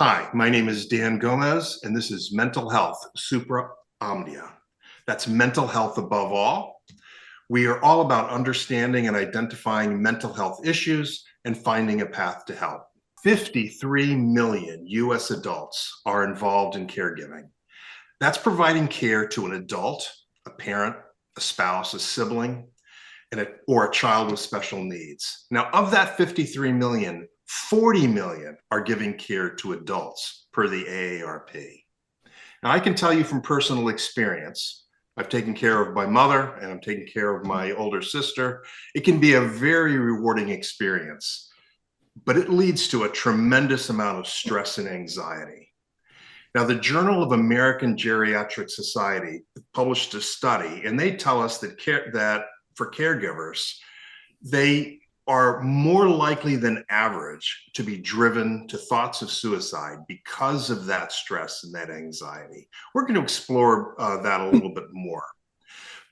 Hi, my name is Dan Gomez, and this is Mental Health Supra Omnia. That's mental health above all. We are all about understanding and identifying mental health issues and finding a path to help. 53 million US adults are involved in caregiving. That's providing care to an adult, a parent, a spouse, a sibling, or a child with special needs. Now, of that 53 million, 40 million are giving care to adults per the AARP. Now, I can tell you from personal experience, I've taken care of my mother and I'm taking care of my older sister. It can be a very rewarding experience, but it leads to a tremendous amount of stress and anxiety. Now, the Journal of American Geriatric Society published a study, and they tell us that for caregivers, they are more likely than average to be driven to thoughts of suicide because of that stress and that anxiety. We're going to explore that a little bit more.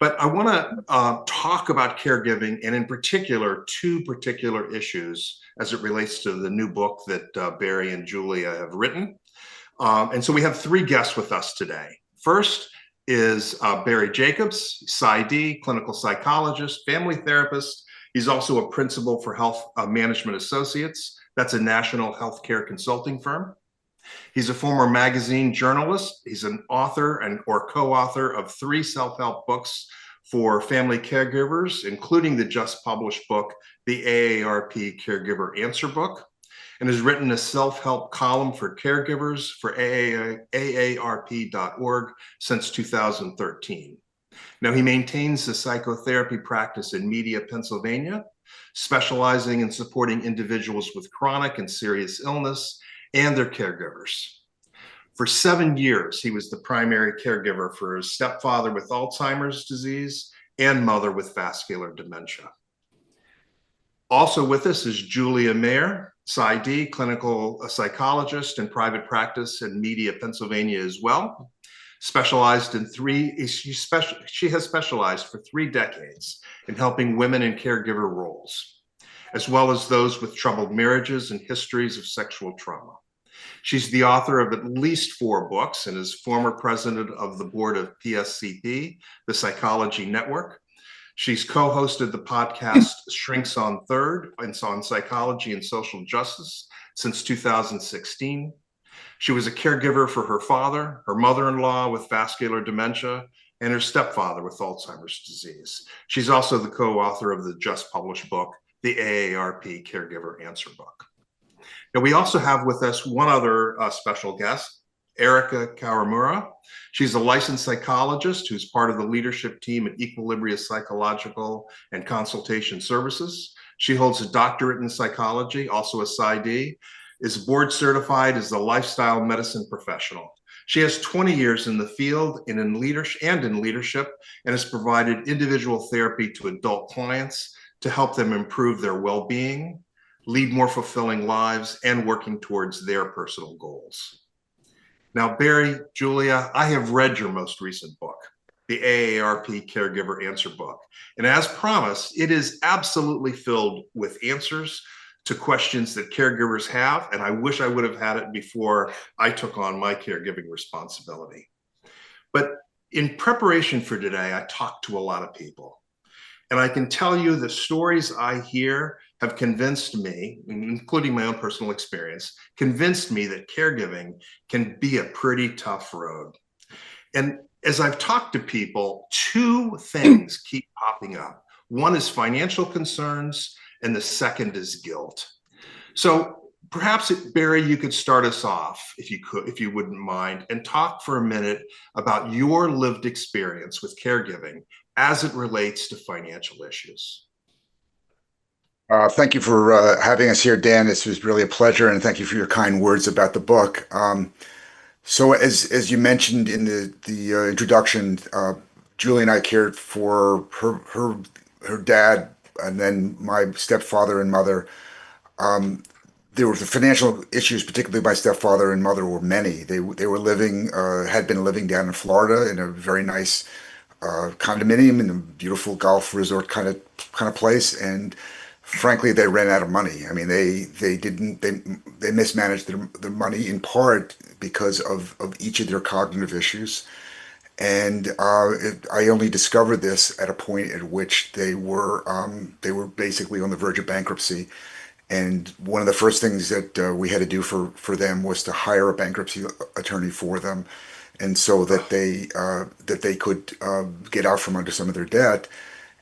But I want to talk about caregiving, and in particular, two particular issues as it relates to the new book that Barry and Julia have written. And so we have three guests with us today. First is Barry Jacobs, PsyD, clinical psychologist, family therapist. He's also a principal for Health Management Associates. That's a national healthcare consulting firm. He's a former magazine journalist. He's an author or co-author of 3 self-help books for family caregivers, including the just published book, the AARP Caregiver Answer Book, and has written a self-help column for caregivers for AARP.org since 2013. Now, he maintains a psychotherapy practice in Media, Pennsylvania, specializing in supporting individuals with chronic and serious illness and their caregivers. For 7 years, he was the primary caregiver for his stepfather with Alzheimer's disease and mother with vascular dementia. Also with us is Julie Mayer, PsyD, clinical psychologist in private practice in Media, Pennsylvania as well. She has specialized for 3 decades in helping women in caregiver roles, as well as those with troubled marriages and histories of sexual trauma. She's the author of at least 4 books and is former president of the board of PSCP, the Psychology Network. She's co-hosted the podcast Shrinks on Third, and it's on psychology and social justice since 2016. She was a caregiver for her father, her mother-in-law with vascular dementia, and her stepfather with Alzheimer's disease. She's also the co-author of the just published book, the AARP Caregiver Answer Book. Now, we also have with us one other special guest, Erica Kawamura. She's a licensed psychologist who's part of the leadership team at Equilibria Psychological and Consultation Services. She holds a doctorate in psychology, also a PsyD, is board certified as a lifestyle medicine professional. She has 20 years in the field and in leadership, and has provided individual therapy to adult clients to help them improve their well-being, lead more fulfilling lives, and working towards their personal goals. Now, Barry, Julia, I have read your most recent book, the AARP Caregiver Answer Book. And as promised, it is absolutely filled with answers to questions that caregivers have. And I wish I would have had it before I took on my caregiving responsibility. But in preparation for today, I talked to a lot of people. And I can tell you the stories I hear have convinced me, including my own personal experience, convinced me that caregiving can be a pretty tough road. And as I've talked to people, 2 things keep popping up. One is financial concerns, and the second is guilt. So perhaps, Barry, you could start us off, if you wouldn't mind, and talk for a minute about your lived experience with caregiving as it relates to financial issues. Thank you for having us here, Dan. This was really a pleasure, and thank you for your kind words about the book. So, as you mentioned in the introduction, Julie and I cared for her dad, and then my stepfather and mother. There were the financial issues, particularly my stepfather and mother, were many. They were living, had been living down in Florida in a very nice condominium in a beautiful golf resort kind of place, and frankly, they ran out of money. I mean, they mismanaged their money in part because of each of their cognitive issues. And I only discovered this at a point at which they were basically on the verge of bankruptcy. And one of the first things that we had to do for them was to hire a bankruptcy attorney for them, and so that they could get out from under some of their debt.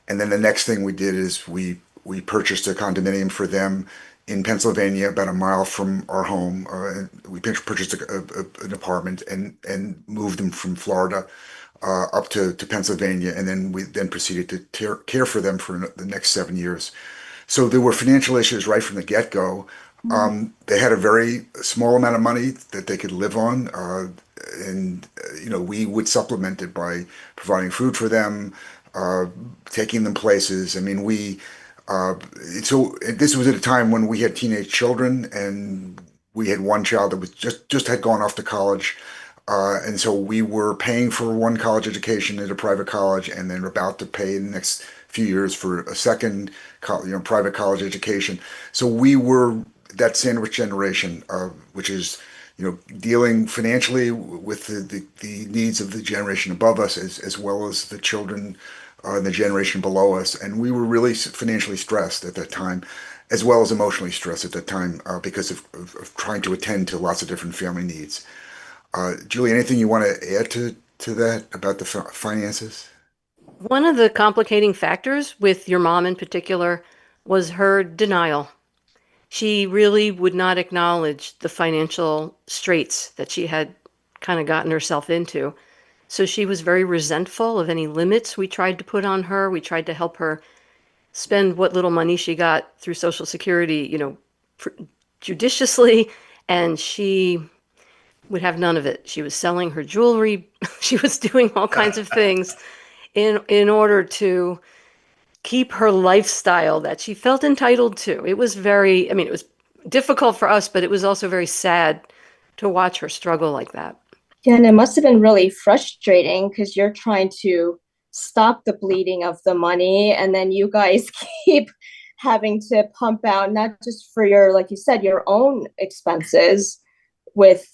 And then the next thing we did is we purchased a condominium for them in Pennsylvania, about a mile from our home. We purchased an apartment and moved them from Florida up to Pennsylvania, and then we then proceeded to care for them for the next 7 years. So there were financial issues right from the get-go. They had a very small amount of money that they could live on, and we would supplement it by providing food for them, uh, taking them places. I mean, so this was at a time when we had teenage children, and we had one child that was just had gone off to college, and so we were paying for one college education at a private college, and then about to pay in the next few years for a second, private college education. So we were that sandwich generation, which is, dealing financially with the needs of the generation above us, as well as the children and the generation below us. And we were really financially stressed at that time, as well as emotionally stressed at that time, because of trying to attend to lots of different family needs. Julie, anything you want to add to that about the finances? One of the complicating factors with your mom in particular was her denial. She really would not acknowledge the financial straits that she had kind of gotten herself into. So she was very resentful of any limits we tried to put on her. We tried to help her spend what little money she got through Social Security, judiciously, and she would have none of it. She was selling her jewelry. She was doing all kinds of things in order to keep her lifestyle that she felt entitled to. It was very, I mean, it was difficult for us, but it was also very sad to watch her struggle like that. Yeah, and it must have been really frustrating because you're trying to stop the bleeding of the money, and then you guys keep having to pump out not just for your, like you said, your own expenses with,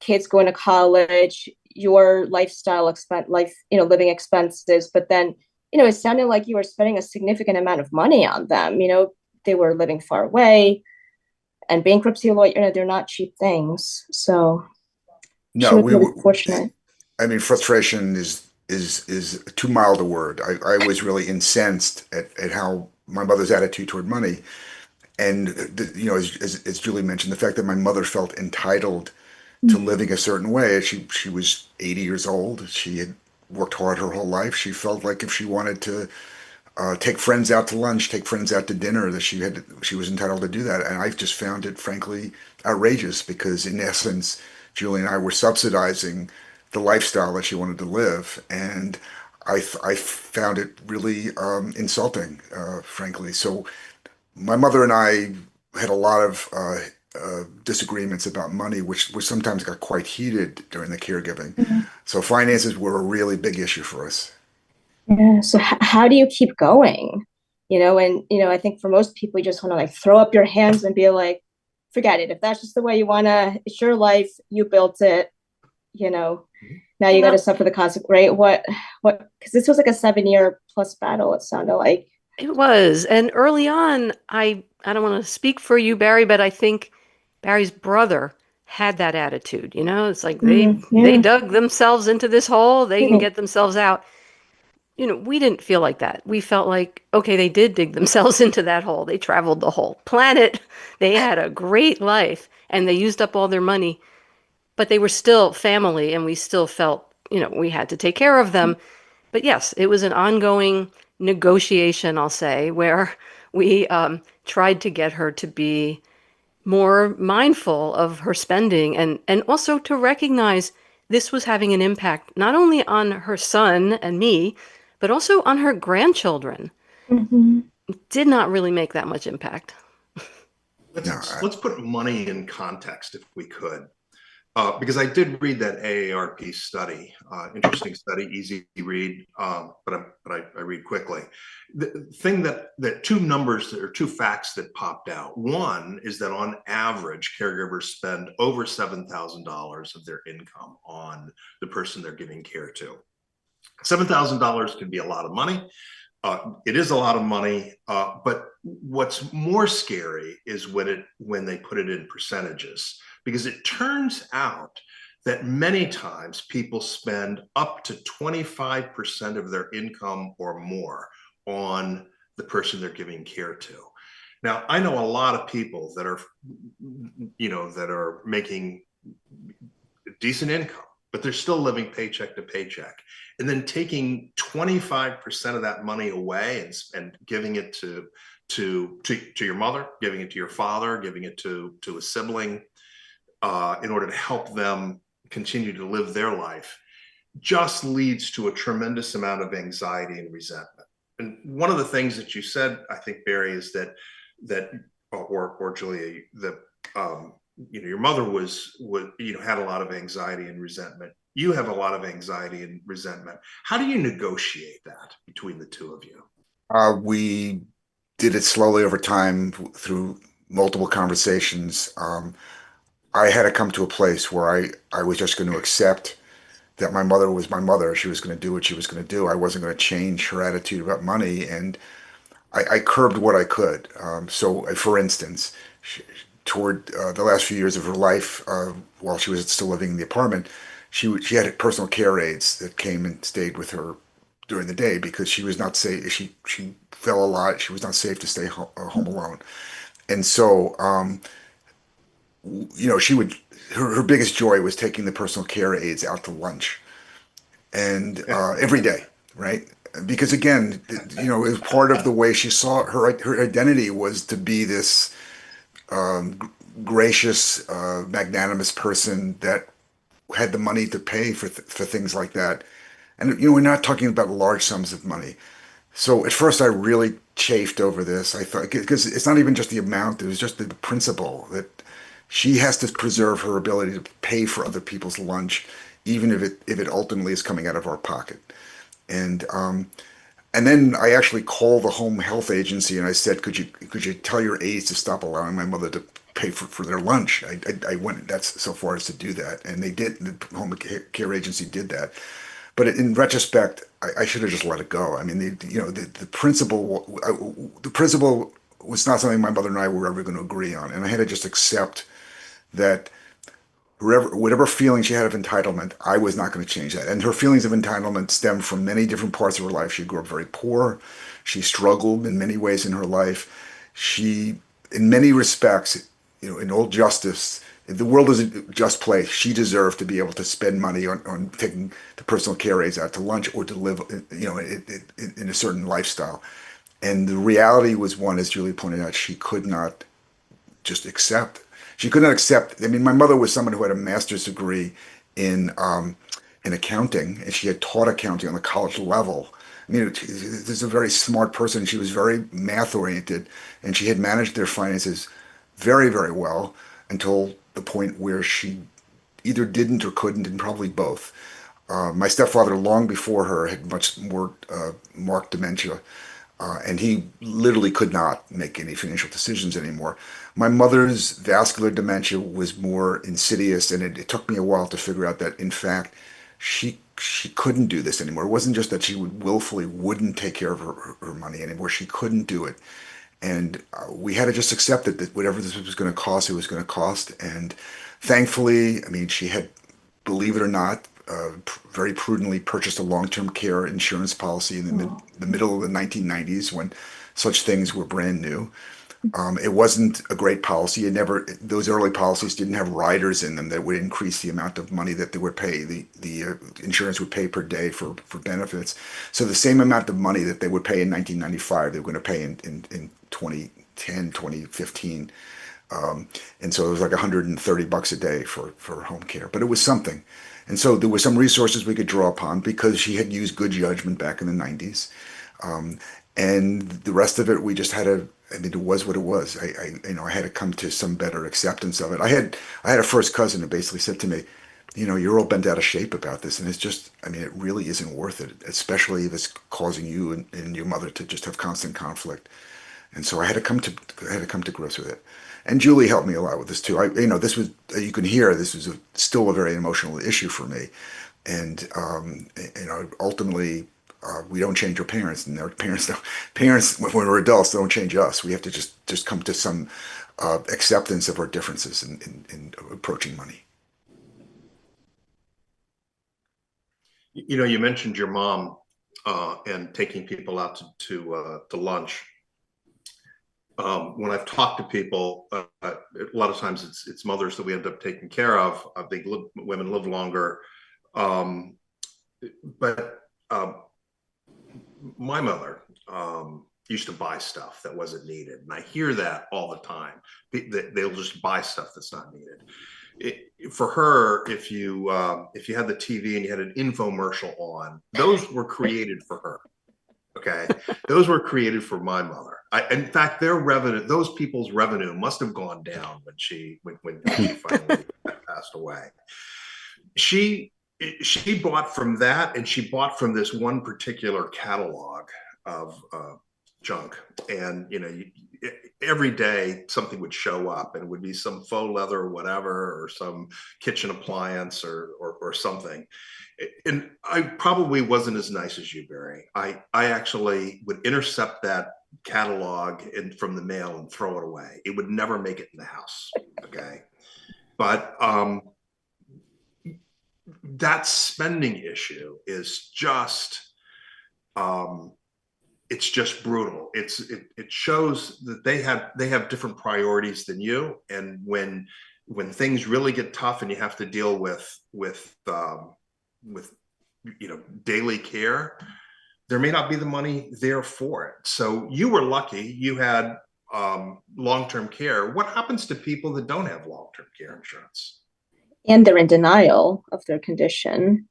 kids going to college, your lifestyle expense, living expenses, but then, it sounded like you were spending a significant amount of money on them. They were living far away, and bankruptcy law, they're not cheap things. So she No, was really fortunate. I mean, frustration is too mild a word. I was really incensed at how my mother's attitude toward money, and as Julie mentioned, the fact that my mother felt entitled to living a certain way. She was 80 years old. She had worked hard her whole life. She felt like if she wanted to take friends out to lunch, take friends out to dinner, that she was entitled to do that. And I just found it frankly outrageous because in essence, Julie and I were subsidizing the lifestyle that she wanted to live, and I found it really insulting, frankly. So my mother and I had a lot of disagreements about money, which sometimes got quite heated during the caregiving. Mhm. So finances were a really big issue for us. Yeah. So how do you keep going? And I think for most people, you just want to like throw up your hands and be like, forget it. If that's just the way you wanna, it's your life, you built it, you know. Now you got to Well, suffer the consequence, right? What? Because this was like a 7 year plus battle. It sounded like. it was. And early on, I don't want to speak for you, Barry, but I think Barry's brother had that attitude. It's like they Yeah. dug themselves into this hole, they can get themselves out. We didn't feel like that. We felt like, okay, they did dig themselves into that hole. They traveled the whole planet. They had a great life and they used up all their money, but they were still family and we still felt, we had to take care of them. But yes, it was an ongoing negotiation, I'll say, where we tried to get her to be more mindful of her spending and also to recognize this was having an impact not only on her son and me, but also on her grandchildren. Hmm. Did not really make that much impact. No, Let's put money in context if we could. because I did read that AARP study, interesting study, easy read, but I read quickly. The thing that two numbers or two facts that popped out. One is that on average, caregivers spend over $7,000 of their income on the person they're giving care to. $7,000 can be a lot of money. It is a lot of money, but what's more scary is when they put it in percentages, because it turns out that many times people spend up to 25% of their income or more on the person they're giving care to. Now, I know a lot of people that are, that are making decent income, but they're still living paycheck to paycheck. And then taking 25% of that money away and giving it to your mother, giving it to your father, giving it to a sibling, in order to help them continue to live their life, just leads to a tremendous amount of anxiety and resentment. And one of the things that you said, I think, Barry, is that or Julia, your mother had a lot of anxiety and resentment. You have a lot of anxiety and resentment. How do you negotiate that between the two of you? We did it slowly over time through multiple conversations. I had to come to a place where I was just going to accept that my mother was my mother. She was going to do what she was going to do. I wasn't going to change her attitude about money, and I curbed what I could. So, for instance, toward the last few years of her life, while she was still living in the apartment, she had personal care aides that came and stayed with her during the day because she was not safe. She fell a lot. She was not safe to stay home alone, and so she would. Her biggest joy was taking the personal care aides out to lunch, and every day, right? Because again, it was part of the way she saw her identity was to be this gracious, magnanimous person that had the money to pay for things like that. And we're not talking about large sums of money. So at first, I really chafed over this. I thought because it's not even just the amount; it was just the principle that she has to preserve her ability to pay for other people's lunch, even if it ultimately is coming out of our pocket. And and then I actually called the home health agency and I said, could you tell your aides to stop allowing my mother to pay for their lunch? I went that's so far as to do that, and they did. The home care agency did that. But in retrospect, I should have just let it go. I mean, the principle was not something my mother and I were ever going to agree on, and I had to just accept that whatever feeling she had of entitlement, I was not going to change that. And her feelings of entitlement stemmed from many different parts of her life. She grew up very poor. She struggled in many ways in her life. She, in many respects, in all justice, the world is a just place. She deserved to be able to spend money on taking the personal care aides out to lunch or to live, in a certain lifestyle. And the reality was one, as Julie pointed out, she could not just accept. She could not accept. I mean, my mother was someone who had a master's degree in accounting, and she had taught accounting on the college level. I mean, this is a very smart person. She was very math oriented, and she had managed their finances very, very well until the point where she either didn't or couldn't, and probably both. My stepfather, long before her, had much more marked dementia, and he literally could not make any financial decisions anymore. My mother's vascular dementia was more insidious, and it took me a while to figure out that, in fact, she couldn't do this anymore. It wasn't just that she willfully wouldn't take care of her money anymore. She couldn't do it. And we had to just accept it, that whatever this was going to cost, it was going to cost. And thankfully, I mean, she had, believe it or not, very prudently purchased a long-term care insurance policy in the middle of the 1990s when such things were brand new. It wasn't a great policy. Those early policies didn't have riders in them that would increase the amount of money that they would pay. The insurance would pay per day for benefits. So the same amount of money that they would pay in 1995, they were going to pay in 2010, 2015. And so it was like $130 a day for home care, but it was something. And so there were some resources we could draw upon because she had used good judgment back in the 90s. And the rest of it, we just had to I mean, it was what it was. I had to come to some better acceptance of it. I had a first cousin who basically said to me, you're all bent out of shape about this, and it's just, I mean, it really isn't worth it, especially if it's causing you and your mother to just have constant conflict. And so I had to come to grips with it. And Julie helped me a lot with this too. This was, you can hear this was still a very emotional issue for me. And ultimately, we don't change our parents, and our parents when we're adults don't change us. We have to just come to some acceptance of our differences in approaching money. You mentioned your mom and taking people out to lunch. When I've talked to people, a lot of times it's mothers that we end up taking care of. I think women live longer, but my mother used to buy stuff that wasn't needed, and I hear that all the time. They'll just buy stuff that's not needed. For her, if you had the TV and you had an infomercial on, those were created for her. Okay, those were created for my mother. In fact, their revenue, those people's revenue, must have gone down when she finally passed away. She bought from that, and she bought from this one particular catalog of junk. And every day something would show up, and it would be some faux leather or whatever, or some kitchen appliance or something. And I probably wasn't as nice as you, Barry. I actually would intercept that catalog from the mail and throw it away. It would never make it in the house. Okay. But that spending issue is just it's just brutal. It shows that they have different priorities than you. And when things really get tough and you have to deal with daily care, there may not be the money there for it. So you were lucky you had long-term care. What happens to people that don't have long-term care insurance? And they're in denial of their condition.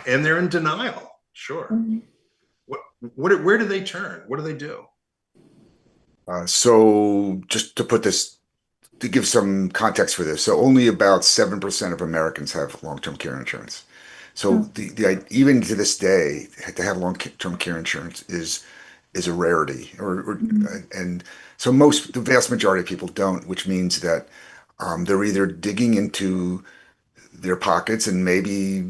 And they're in denial. Sure. Mm-hmm. Where do they turn? What do they do? So just to give some context for this, so only about 7% of Americans have long-term care insurance. So even to this day, to have long-term care insurance is a rarity, and so the vast majority of people don't, which means that they're either digging into their pockets and maybe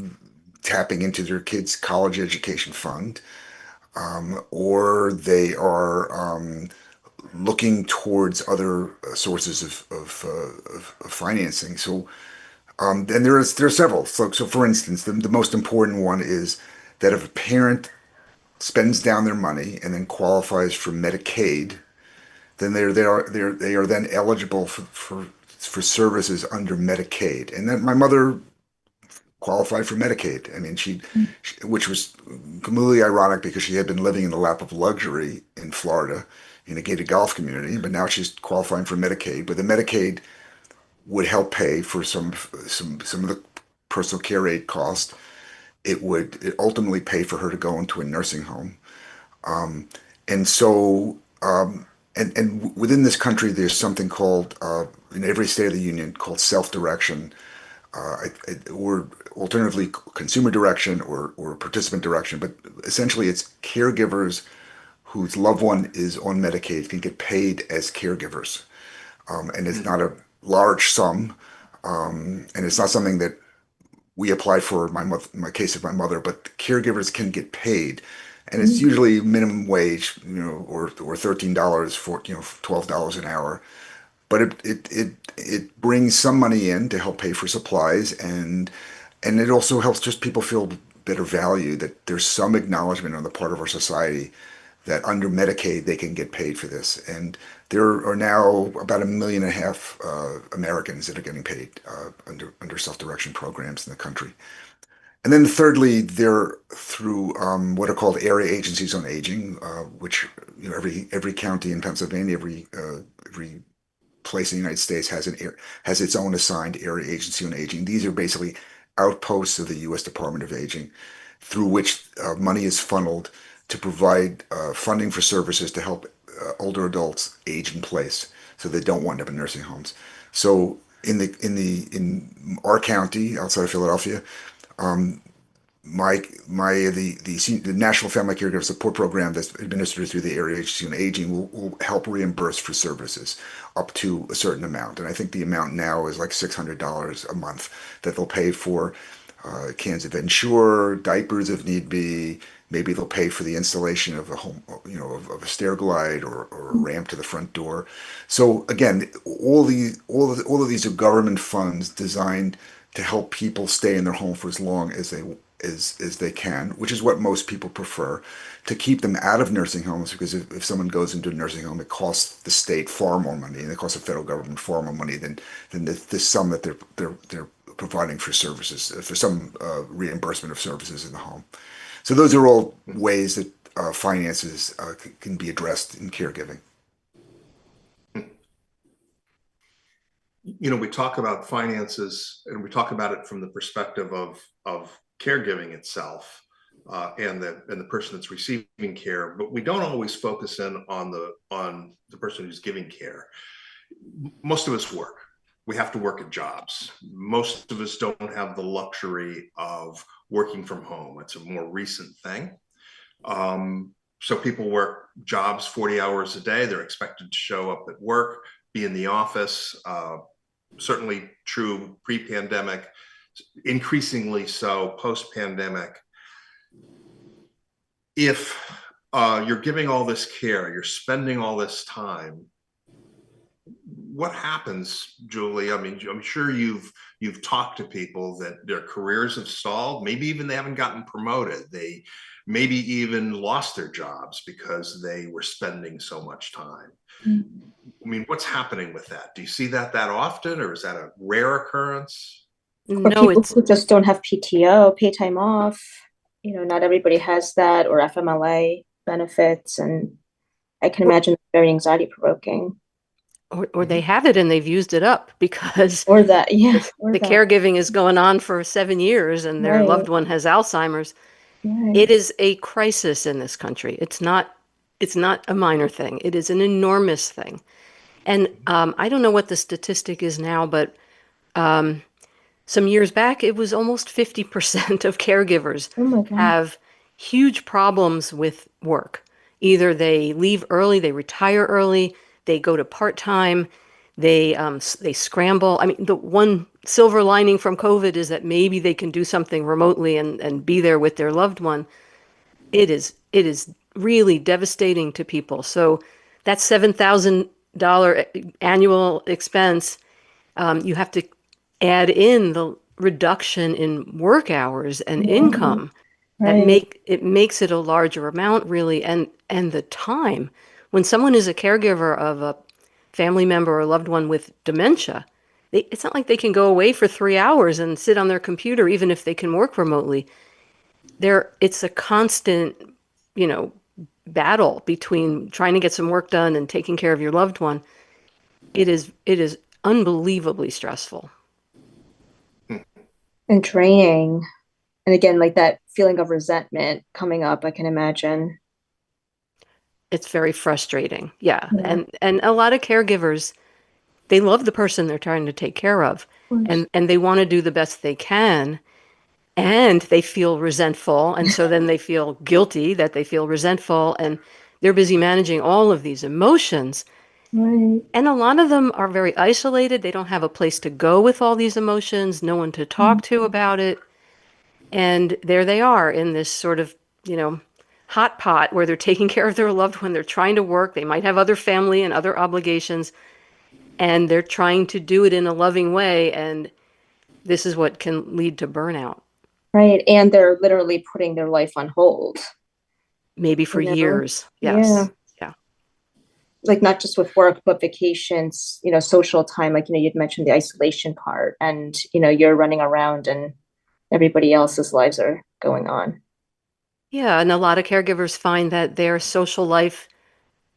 tapping into their kids' college education fund, or they are looking towards other sources of financing. So. And there are several. So for instance, the most important one is that if a parent spends down their money and then qualifies for Medicaid, then they are then eligible for services under Medicaid. And then my mother qualified for Medicaid. I mean, which was completely ironic because she had been living in the lap of luxury in Florida in a gated golf community, but now she's qualifying for Medicaid. But the Medicaid would help pay for some of the personal care aid cost. It ultimately pay for her to go into a nursing home. And so and within this country, there's something called in every state of the union called self-direction, or alternatively consumer direction or participant direction. But essentially, it's caregivers whose loved one is on Medicaid can get paid as caregivers, and it's not a large sum, and it's not something that we applied for in my case of my mother, but caregivers can get paid, and it's usually minimum wage, or $13 for $12 an hour, but it brings some money in to help pay for supplies, and it also helps just people feel better valued, that there's some acknowledgement on the part of our society that under Medicaid they can get paid for this. And there are now about 1.5 million Americans that are getting paid under self-direction programs in the country. And then thirdly, they're through what are called area agencies on aging, which every county in Pennsylvania, every place in the United States has its own assigned area agency on aging. These are basically outposts of the U.S. Department of Aging, through which money is funneled to provide funding for services to help older adults age in place, so they don't wind up in nursing homes. So in our county outside of Philadelphia, the National Family Caregiver Support Program that's administered through the Area Agency on Aging will help reimburse for services up to a certain amount. And I think the amount now is like $600 a month that they'll pay for cans of Ensure, diapers if need be. Maybe they'll pay for the installation of a home, of a stair glide or a ramp to the front door. So again, all of these are government funds designed to help people stay in their home for as long as they can, which is what most people prefer, to keep them out of nursing homes, because if someone goes into a nursing home, it costs the state far more money, and it costs the federal government far more money than the sum that they're providing for services, for some reimbursement of services in the home. So those are all ways that finances can be addressed in caregiving. We talk about finances, and we talk about it from the perspective of caregiving itself, and the person that's receiving care, but we don't always focus in on the person who's giving care. Most of us work. We have to work at jobs. Most of us don't have the luxury of working from home. It's a more recent thing. So people work jobs 40 hours a day. They're expected to show up at work, be in the office. Certainly true pre-pandemic, increasingly so post-pandemic. If you're giving all this care, you're spending all this time, what happens, Julie? I mean, I'm sure you've talked to people that their careers have stalled. Maybe even they haven't gotten promoted. They maybe even lost their jobs because they were spending so much time. Mm-hmm. I mean, what's happening with that? Do you see that often, or is that a rare occurrence? Or people who just don't have PTO, pay time off. Not everybody has that, or FMLA benefits, and I can imagine it's very anxiety provoking. Or they have it and they've used it up because the caregiving is going on for 7 years and their loved one has Alzheimer's. Right. It is a crisis in this country. It's not a minor thing. It is an enormous thing. And I don't know what the statistic is now, but some years back, it was almost 50% of caregivers have huge problems with work. Either they leave early, they retire early, they go to part-time, they scramble. I mean, the one silver lining from COVID is that maybe they can do something remotely and be there with their loved one. It is really devastating to people. So that $7,000 annual expense, you have to add in the reduction in work hours and income. Right. That makes it a larger amount, really, and the time. When someone is a caregiver of a family member or loved one with dementia, it's not like they can go away for 3 hours and sit on their computer, even if they can work remotely. It's a constant, battle between trying to get some work done and taking care of your loved one. It is unbelievably stressful. And draining. And again, like that feeling of resentment coming up, I can imagine. It's very frustrating. Yeah. And a lot of caregivers, they love the person they're trying to take care of. And they want to do the best they can. And they feel resentful. And so then they feel guilty that they feel resentful. And they're busy managing all of these emotions. Right. And a lot of them are very isolated. They don't have a place to go with all these emotions, no one to talk to about it. And there they are in this sort of, hot pot where they're taking care of their loved one. They're trying to work. They might have other family and other obligations, and they're trying to do it in a loving way. And this is what can lead to burnout. Right. And they're literally putting their life on hold. Maybe for years. Yes. Yeah. Like not just with work, but vacations, social time. Like, you'd mentioned the isolation part, and, you're running around and everybody else's lives are going on. Yeah, and a lot of caregivers find that their social life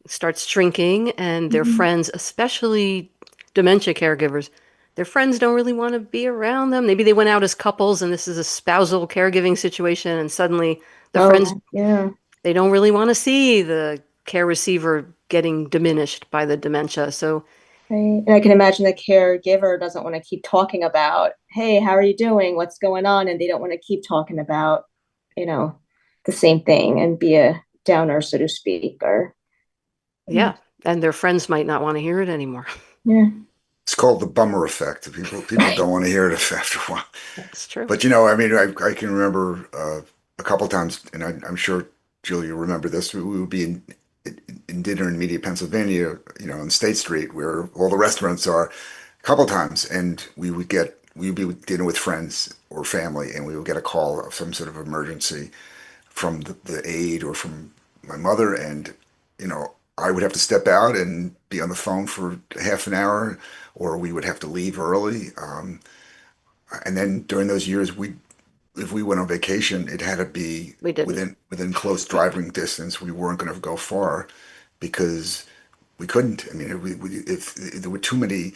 starts shrinking, and their friends, especially dementia caregivers, their friends don't really want to be around them. Maybe they went out as couples and this is a spousal caregiving situation, and suddenly the friends, they don't really want to see the care receiver getting diminished by the dementia. So Right. And I can imagine the caregiver doesn't want to keep talking about, hey, how are you doing? What's going on? And they don't want to keep talking about, you know, the same thing and be a downer, so to speak. Or yeah, and their friends might not want to hear it anymore. yeah. It's called the bummer effect. People don't want to hear it after a while. That's true. But you know, I mean, I can remember a couple times, and I'm sure Julia will remember this. We would be in dinner in Media, Pennsylvania, you know, on State Street, where all the restaurants are, a couple times, and we'd be with dinner with friends or family, and we would get a call of some sort of emergency from the aide or from my mother, and you know, I would have to step out and be on the phone for half an hour, or we would have to leave early. And then during those years, if we went on vacation, it had to be We didn't. within close driving distance. We weren't going to go far because we couldn't. I mean, if there were too many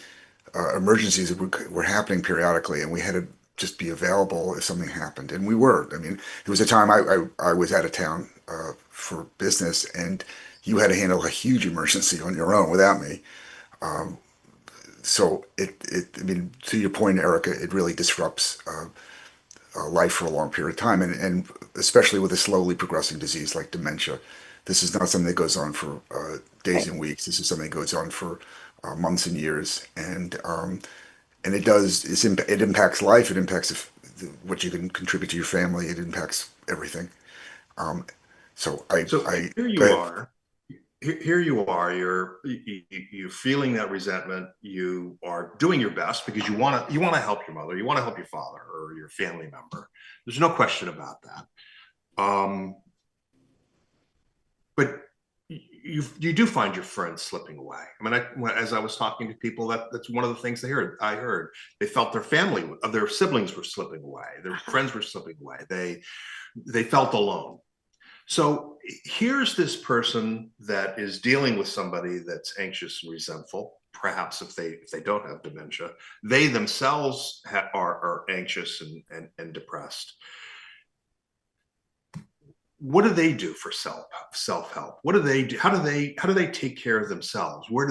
emergencies that were happening periodically, and we had to just be available if something happened. And we were. I mean, there was a time I was out of town for business, and you had to handle a huge emergency on your own without me. So I mean, to your point, Erica, it really disrupts life for a long period of time, and especially with a slowly progressing disease like dementia. This is not something that goes on for days Right. and weeks. This is something that goes on for months and years, and it does. It impacts life. It impacts what you can contribute to your family. It impacts everything. Um, so So I here go you ahead. are. Here you are. You're feeling that resentment. You are doing your best because you want to help your mother. You want to help your father or your family member. There's no question about that. But you do find your friends slipping away. I mean, as I was talking to people, that's one of the things I heard they felt their siblings were slipping away, their friends were slipping away. They felt alone. So here's this person that is dealing with somebody that's anxious and resentful. Perhaps if they don't have dementia, they themselves are anxious and depressed. What do they do for self help? What do they do? How do they take care of themselves? Where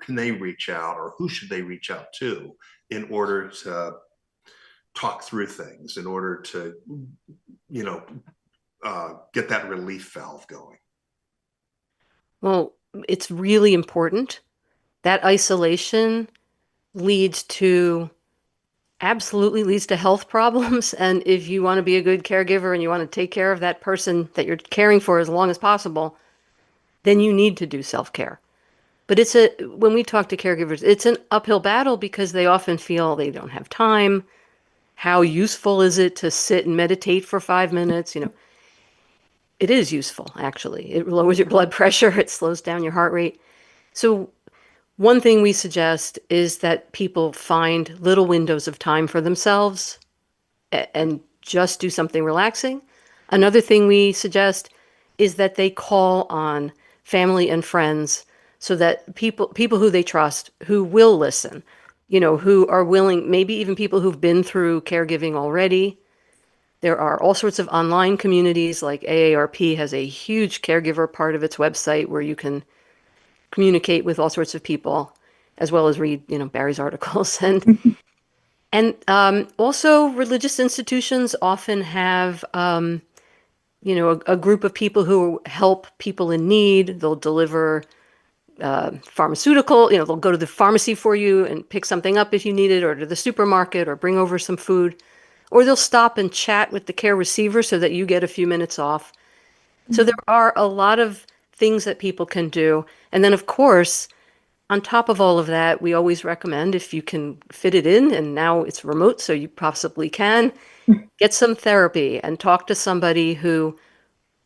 can they reach out, or who should they reach out to in order to talk through things, in order to you know get that relief valve going? Well, it's really important. That isolation leads to absolutely leads to health problems. And if you want to be a good caregiver and you want to take care of that person that you're caring for as long as possible, then you need to do self-care. But when we talk to caregivers, it's an uphill battle because they often feel they don't have time. How useful is it to sit and meditate for 5 minutes? It is useful, actually. It lowers your blood pressure, it slows down your heart rate. So one thing we suggest is that people find little windows of time for themselves and just do something relaxing. Another thing we suggest is that they call on family and friends so that people who they trust, who will listen, who are willing, maybe even people who've been through caregiving already. There are all sorts of online communities, like AARP has a huge caregiver part of its website where you can communicate with all sorts of people, as well as read, Barry's articles. And also religious institutions often have, a group of people who help people in need. They'll deliver pharmaceutical, they'll go to the pharmacy for you and pick something up if you need it, or to the supermarket, or bring over some food. Or they'll stop and chat with the care receiver so that you get a few minutes off. So there are a lot of things that people can do. And then, of course, on top of all of that, we always recommend, if you can fit it in, and now it's remote, so you possibly can, get some therapy and talk to somebody who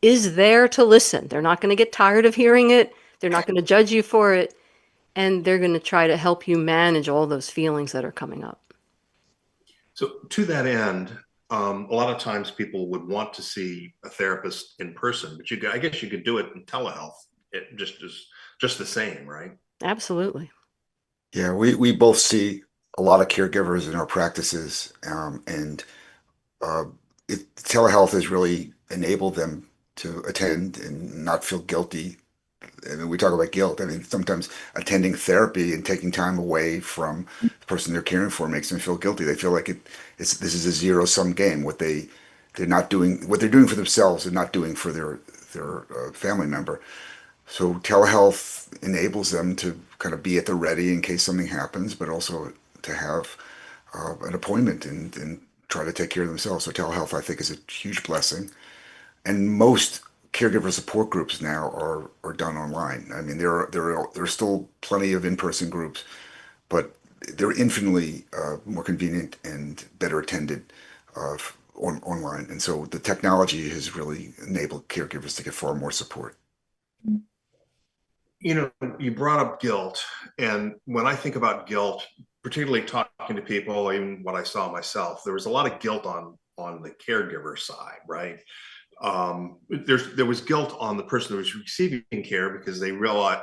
is there to listen. They're not going to get tired of hearing it. They're not going to judge you for it. And they're going to try to help you manage all those feelings that are coming up. So to that end, a lot of times people would want to see a therapist in person, but I guess you could do it in telehealth. It just the same, right? Absolutely. Yeah, we both see a lot of caregivers in our practices, and uh, telehealth has really enabled them to attend and not feel guilty I mean, we talk about guilt. I mean, sometimes attending therapy and taking time away from the person they're caring for makes them feel guilty. They feel like this is a zero-sum game. They're not doing what they're doing for themselves, they're not doing for their family member. So telehealth enables them to kind of be at the ready in case something happens, but also to have an appointment and try to take care of themselves. So telehealth, I think, is a huge blessing. And most caregiver support groups now are done online. I mean, there are still plenty of in-person groups, but they're infinitely more convenient and better attended online. And so the technology has really enabled caregivers to get far more support. You know, you brought up guilt, and when I think about guilt, particularly talking to people, even what I saw myself, there was a lot of guilt on the caregiver side, right? There was guilt on the person who was receiving care because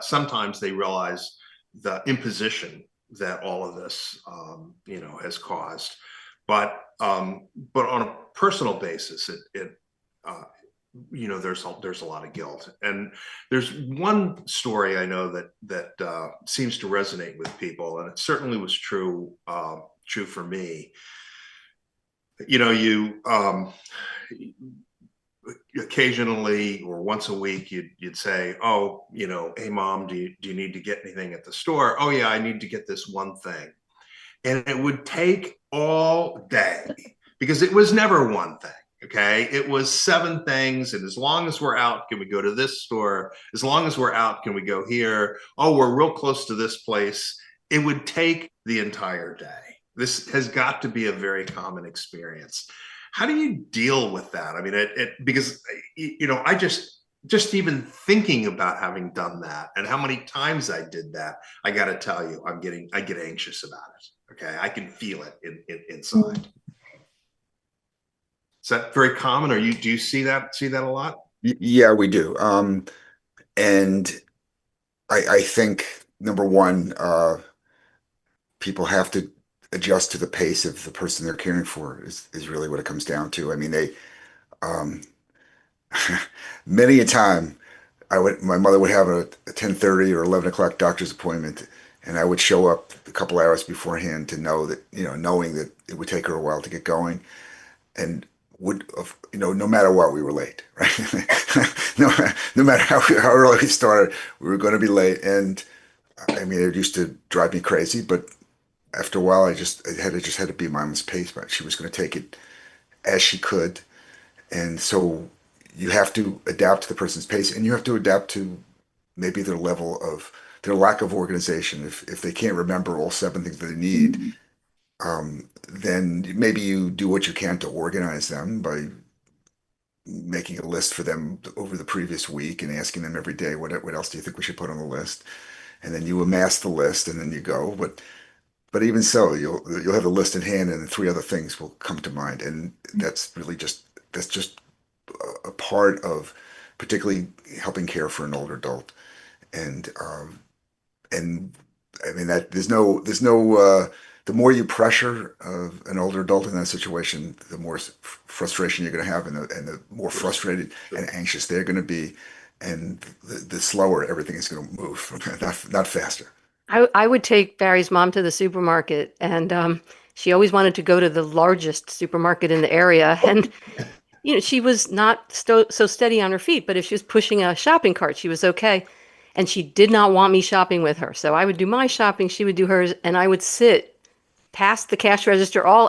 sometimes they realize the imposition that all of this has caused, but on a personal basis, there's a lot of guilt. And there's one story I know that seems to resonate with people, and it certainly was true for me. You occasionally, or once a week, you'd say, oh, hey mom, do you need to get anything at the store? Oh yeah, I need to get this one thing. And it would take all day because it was never one thing. Okay, it was 7 things, and as long as we're out, can we go to this store? As long as we're out, can we go here? Oh, we're real close to this place. It would take the entire day. This has got to be a very common experience. How do you deal with that? I mean, because I just even thinking about having done that and how many times I did that, I got to tell you, I get anxious about it. Okay, I can feel it inside. Is that very common, or do you see that a lot? Yeah, we do. And I think number one, people have to adjust to the pace of the person they're caring for is really what it comes down to. I mean, um, many a time my mother would have a 10:30 or 11 o'clock doctor's appointment, and I would show up a couple hours beforehand to know that, knowing that it would take her a while to get going, and no matter what, we were late, right? No matter how early we started, we were going to be late. And I mean, it used to drive me crazy, but after a while, it had to be Mama's pace, but she was going to take it as she could. And so you have to adapt to the person's pace, and you have to adapt to maybe their lack of organization. If they can't remember all 7 things that they need, then maybe you do what you can to organize them by making a list for them over the previous week and asking them every day, what else do you think we should put on the list? And then you amass the list and then you go. But even so, you'll have the list in hand, and then 3 other things will come to mind. And that's just a part of particularly helping care for an older adult. And I mean that there's no the more you pressure an older adult in that situation, the more frustration you're going to have, and the more frustrated and anxious they're going to be, and the slower everything is going to move, not faster. I would take Barry's mom to the supermarket, and she always wanted to go to the largest supermarket in the area. And she was not so steady on her feet, but if she was pushing a shopping cart, she was okay. And she did not want me shopping with her. So I would do my shopping, she would do hers, and I would sit past the cash register, all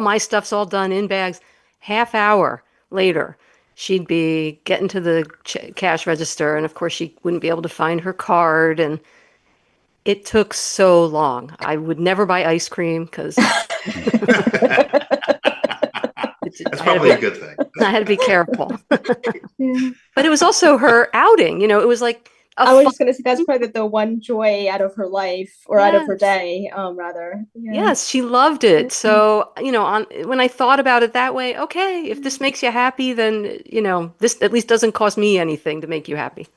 my stuff's all done in bags. Half hour later, she'd be getting to the cash register, and of course she wouldn't be able to find her card, and it took so long. I would never buy ice cream because that's probably a good thing. I had to be careful. But it was also her outing. It was like I was just going to say that's probably the one joy out of her life, or out of her day, rather. Yeah. Yes, she loved it. So, when I thought about it that way, okay, if this makes you happy, then, this at least doesn't cost me anything to make you happy.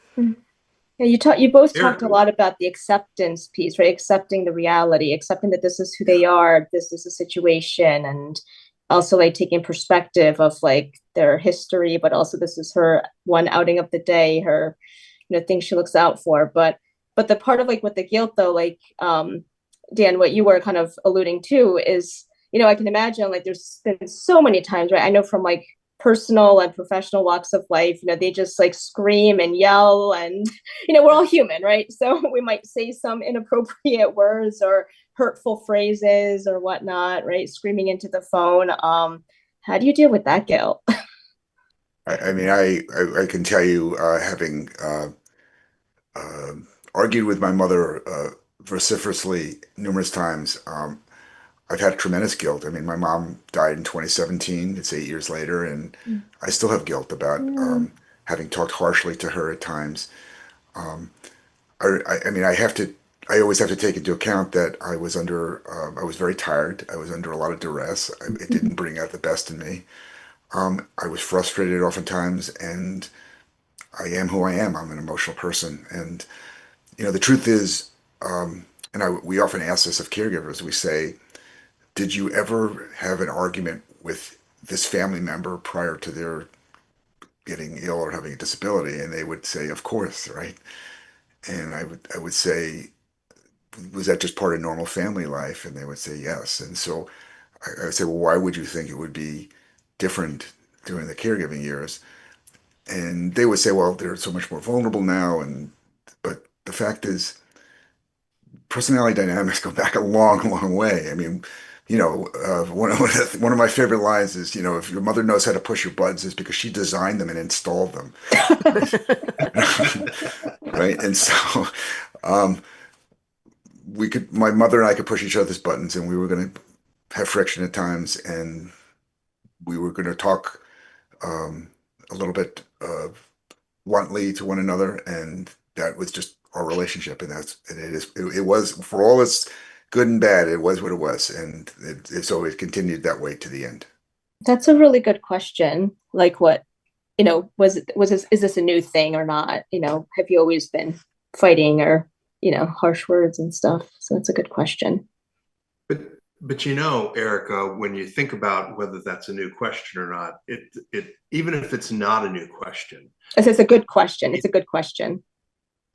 Yeah, you both talked a lot about the acceptance piece, right? Accepting the reality, accepting that this is who they are, this is a situation, and also like taking perspective of like their history, but also this is her one outing of the day, her things she looks out for. But the part of like with the guilt though, like Dan, what you were kind of alluding to is, I can imagine like there's been so many times, right? I know from like personal and professional walks of life, they just like scream and yell, and we're all human, right? So we might say some inappropriate words or hurtful phrases or whatnot, right? Screaming into the phone. How do you deal with that guilt? I mean, I can tell you, having uh, argued with my mother vociferously numerous times, I've had tremendous guilt. I mean, my mom died in 2017. It's 8 years later, and I still have guilt about having talked harshly to her at times. Um, I mean, I always have to take into account that I was very tired. I was under a lot of duress. It didn't bring out the best in me. I was frustrated oftentimes, and I am who I am. I'm an emotional person. And, the truth is, we often ask this of caregivers, we say, did you ever have an argument with this family member prior to their getting ill or having a disability? And they would say, of course, right? And I would say, was that just part of normal family life? And they would say yes. And so I would say, well, why would you think it would be different during the caregiving years? And they would say, well, they're so much more vulnerable now. But the fact is, personality dynamics go back a long, long way. I mean, one of my favorite lines is, if your mother knows how to push your buttons, it's because she designed them and installed them. Right. And so, um, my mother and I could push each other's buttons, and we were going to have friction at times, and we were going to talk um, a little bit bluntly to one another, and that was just our relationship. It was, for all its good and bad, it was what it was, and it's always continued that way to the end. That's a really good question. Like what, is this a new thing or not? Have you always been fighting or, harsh words and stuff? So that's a good question. But Erica, when you think about whether that's a new question or not, it even if it's not a new question, it's a good question. It's a good question.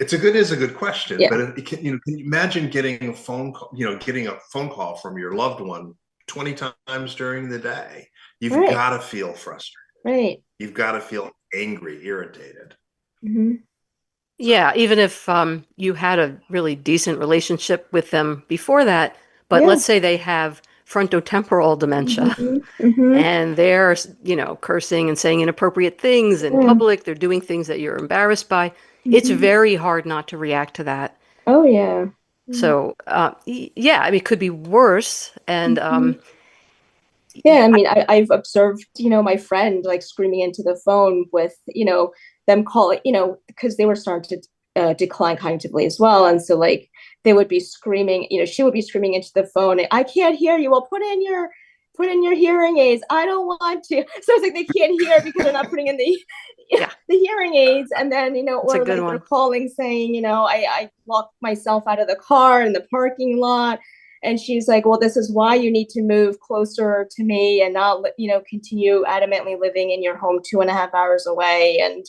Is a good question. Yeah. But can you imagine getting a phone call from your loved one 20 times during the day? You've Right. got to feel frustrated. Right. You've got to feel angry, irritated. Mm-hmm. Yeah, even if you had a really decent relationship with them before that, but let's say they have frontotemporal dementia and they're, cursing and saying inappropriate things in public, they're doing things that you're embarrassed by. It's very hard not to react to that. Oh, yeah. So, yeah, I mean, it could be worse. And yeah, I mean, I've observed, my friend like screaming into the phone with, them calling, because they were starting to decline cognitively as well. And so like they would be screaming, she would be screaming into the phone, I can't hear you. Well, put in your hearing aids. I don't want to. So it's like they can't hear because they're not putting in the hearing aids. And then, or like they're calling saying, I locked myself out of the car in the parking lot. And she's like, well, this is why you need to move closer to me and not, continue adamantly living in your home 2.5 hours away. And,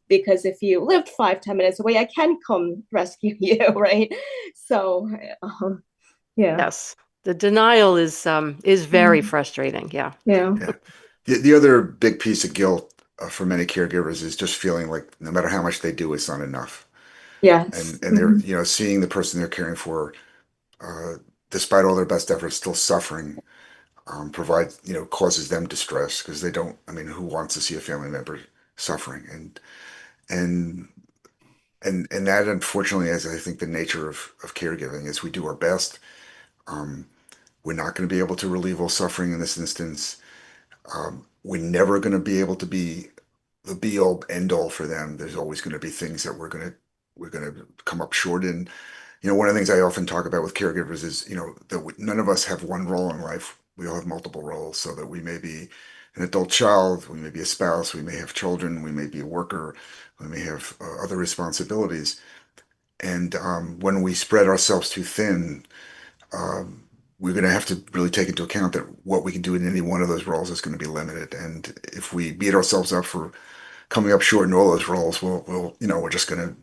because if you lived 5-10 minutes away, I can come rescue you. Right. So, yeah. Yes. The denial is very frustrating. Yeah. Yeah. The other big piece of guilt for many caregivers is just feeling like no matter how much they do, it's not enough. Yes. And they're, seeing the person they're caring for, despite all their best efforts, still suffering, causes them distress because they don't. I mean, who wants to see a family member suffering? And that, unfortunately, is I think the nature of caregiving is we do our best. We're not going to be able to relieve all suffering in this instance. We're never going to be able to be the be all end all for them. There's always going to be things that we're going to come up short in. One of the things I often talk about with caregivers is, that none of us have one role in life. We all have multiple roles, so that we may be an adult child, we may be a spouse, we may have children, we may be a worker, we may have other responsibilities. And when we spread ourselves too thin, we're going to have to really take into account that what we can do in any one of those roles is going to be limited. And if we beat ourselves up for coming up short in all those roles, we're just going to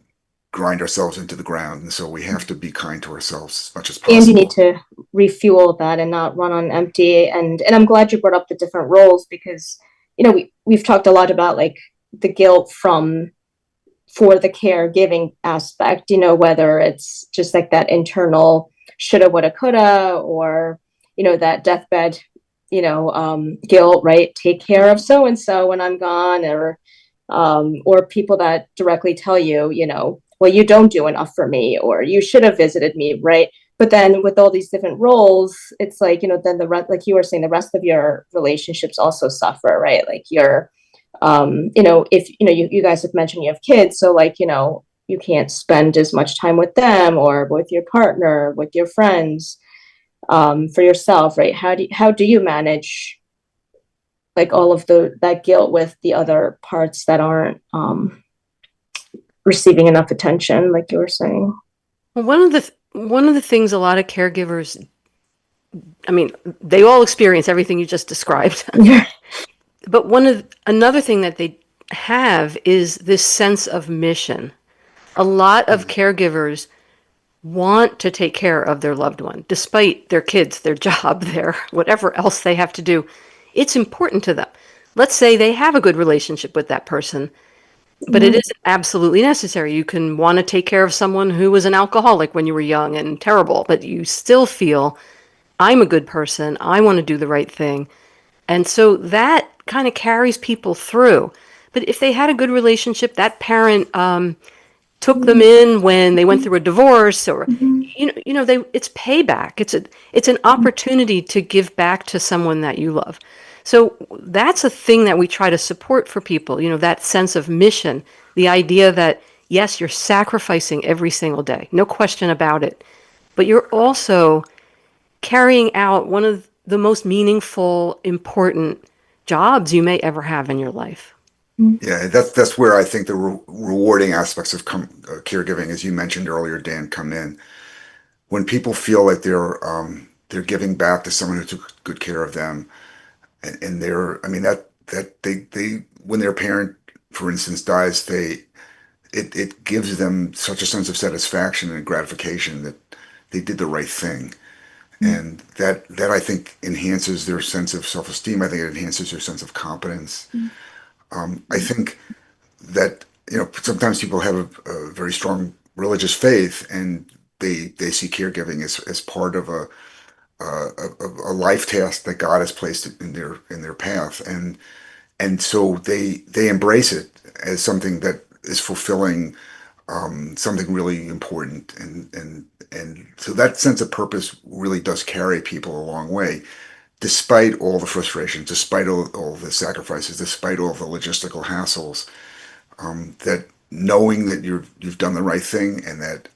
grind ourselves into the ground. And so we have to be kind to ourselves as much as And you need possible. to refuel that and not run on empty. And I'm glad you brought up the different roles because, we've talked a lot about like the guilt for the caregiving aspect, whether it's just like that internal shoulda, woulda, coulda, or, that deathbed, guilt, right? Take care of so and so when I'm gone, or people that directly tell you, well, you don't do enough for me, or you should have visited me, right? But then with all these different roles, it's like, then like you were saying, the rest of your relationships also suffer, right? Like if you guys have mentioned you have kids, so like you can't spend as much time with them or with your partner, with your friends, for yourself, right? How do you manage like all of that guilt with the other parts that aren't receiving enough attention, like you were saying? Well, one of the things a lot of caregivers, I mean, they all experience everything you just described. Yeah. But another thing that they have is this sense of mission. A lot of caregivers want to take care of their loved one, despite their kids, their job, their whatever else they have to do. It's important to them. Let's say they have a good relationship with that person, but it isn't absolutely necessary. You can want to take care of someone who was an alcoholic when you were young and terrible, but you still feel, I'm a good person. I want to do the right thing. And so that kind of carries people through. But if they had a good relationship, that parent took them in when they went through a divorce, or it's payback. It's an opportunity to give back to someone that you love. So that's a thing that we try to support for people, that sense of mission, the idea that yes, you're sacrificing every single day, no question about it, but you're also carrying out one of the most meaningful, important jobs you may ever have in your life. Yeah, that's where I think the rewarding aspects of caregiving, as you mentioned earlier, Dan, come in. When people feel like they're giving back to someone who took good care of them, and they're, I mean, that they when their parent, for instance, dies, it gives them such a sense of satisfaction and gratification that they did the right thing. And that I think enhances their sense of self-esteem. I think it enhances their sense of competence. I think that sometimes people have a very strong religious faith, and they see caregiving as part of a life task that God has placed in their path, and so they embrace it as something that is fulfilling, something really important, and so that sense of purpose really does carry people a long way, despite all the frustrations, despite all the sacrifices, despite all the logistical hassles. That knowing that you've done the right thing, and that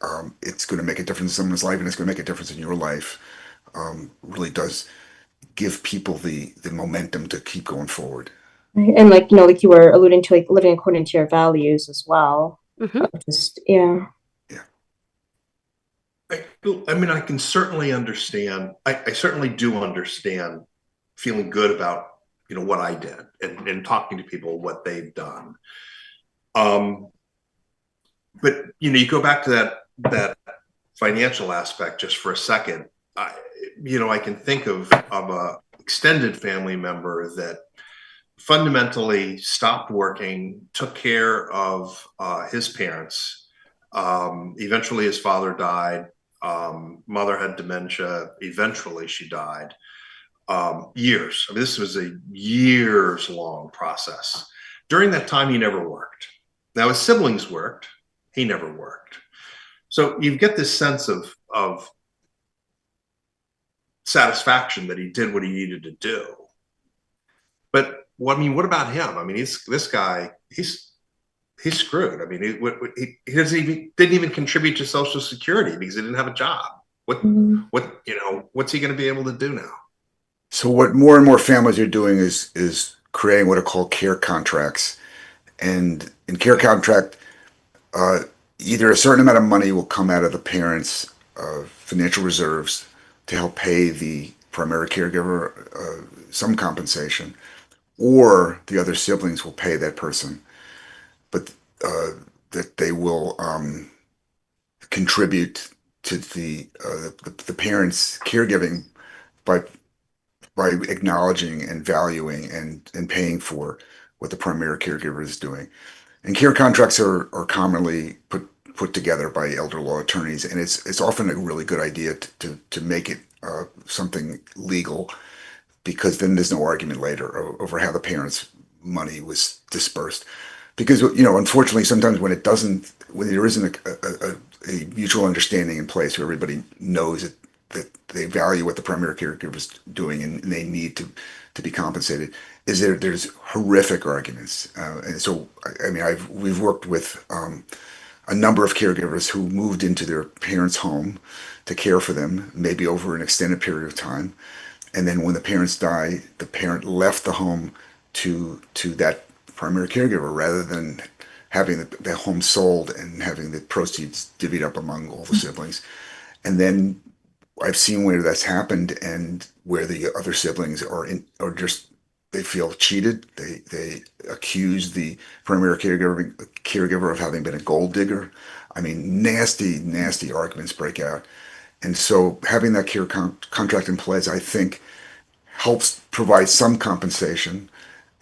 it's going to make a difference in someone's life, and it's going to make a difference in your life, really does give people the momentum to keep going forward. Right. And like you were alluding to, like living according to your values as well. Hmm. Just yeah. Yeah. I mean, I can certainly understand. I certainly do understand feeling good about, what I did and talking to people what they've done. But you go back to that financial aspect just for a second. I can think of a extended family member that fundamentally stopped working, took care of his parents. Eventually, his father died. Mother had dementia. Eventually, she died. Years. I mean, this was a years-long process. During that time, he never worked. Now, his siblings worked. He never worked. So you get this sense of satisfaction that he did what he needed to do. But what about him? I mean, this guy. He's screwed. I mean, didn't even contribute to Social Security because he didn't have a job. What's he going to be able to do now? So what more and more families are doing is creating what are called care contracts, and in care contract, uh, either a certain amount of money will come out of the parents' financial reserves to help pay the primary caregiver some compensation, or the other siblings will pay that person. but that they will contribute to the parents' caregiving by acknowledging and valuing and paying for what the primary caregiver is doing. And care contracts are commonly put together by elder law attorneys, and it's often a really good idea to make it something legal, because then there's no argument later over how the parents' money was dispersed. Because unfortunately, sometimes when there isn't a mutual understanding in place where everybody knows that they value what the primary caregiver is doing and they need to be compensated, there's horrific arguments. And so, I mean, we've worked with a number of caregivers who moved into their parents' home to care for them, maybe over an extended period of time. And then when the parents die, the parent left the home to that primary caregiver rather than having the home sold and having the proceeds divvied up among all the siblings. And then I've seen where that's happened and where the other siblings are just, they feel cheated. They accuse the primary caregiver of having been a gold digger. I mean, nasty arguments break out. And so having that care contract in place, I think, helps provide some compensation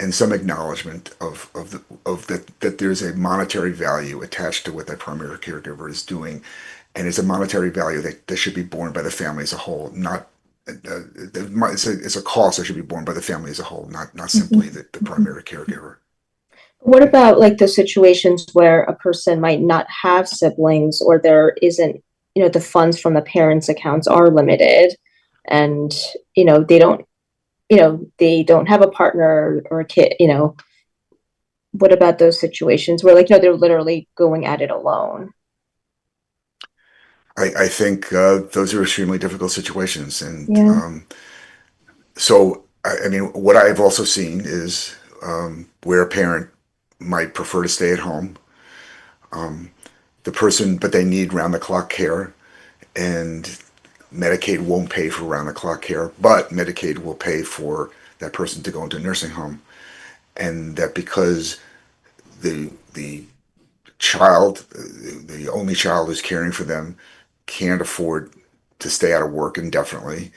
and some acknowledgement of that there's a monetary value attached to what that primary caregiver is doing, and it's a monetary value that should be borne by the family as a whole, not it's a cost that should be borne by the family as a whole, not simply the primary caregiver. What about like the situations where a person might not have siblings, or there isn't, the funds from the parents' accounts are limited, and they don't have a partner or a kid, what about those situations where they're literally going at it alone? I think those are extremely difficult situations, and Yeah. so I mean, what I've also seen is where a parent might prefer to stay at home, but they need round-the-clock care, and Medicaid won't pay for round-the-clock care, but Medicaid will pay for that person to go into a nursing home, and that because the child, the only child who's caring for them, can't afford to stay out of work indefinitely,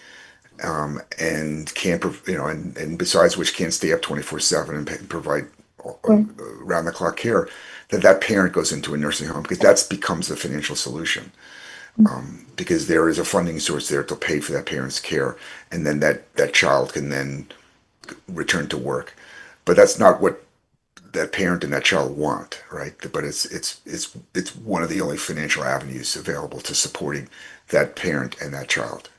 and can't, and besides which can't stay up 24/7 and provide round the clock care, that parent goes into a nursing home because that becomes the financial solution. Because there is a funding source there to pay for that parent's care, and then that child can then return to work. But that's not what that parent and that child want, right? But it's one of the only financial avenues available to supporting that parent and that child.